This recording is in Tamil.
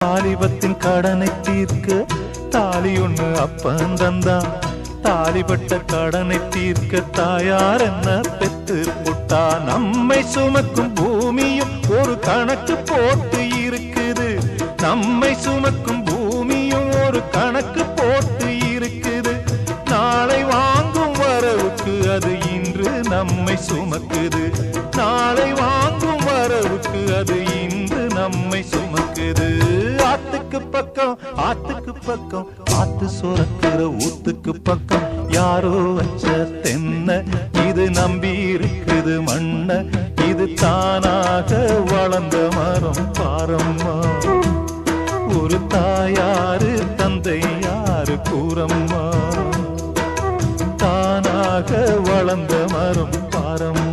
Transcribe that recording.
வாலிபத்தின் கடனை தீர்க்க தாலி ஒண்ணு அப்பன் தந்தான். தாலிபட்ட கடனை தீர்க்க தாயார் என்ன பெத்து புட்டா. நம்மை சுமக்கும் பூமியும் ஒரு கணக்கு போட்டு இருக்குது. நம்மை சுமக்கும் பூமியும் ஒரு கணக்கு போட்டு இருக்குது. நாளை வாங்கும் வரவுக்கு அது இன்று நம்மை சுமக்குது. நாளை வாங்கும் வரவுக்கு அது இன்று நம்மை சுமக்குது. ஆத்துக்கு பக்கம் ஆத்துக்கு பக்கம் ஆத்து சுரக்கிற ஊத்துக்கு பக்கம் யாரோ வச்ச தென்ன இது நம்பி இருக்குது மண்ண. இது தானாக வளர்ந்த மரம் பாரம்மா. ஒரு தாயாரு தந்தை யாரு கூறம்மா. தானாக வளர்ந்த மரம் பாரம்மா.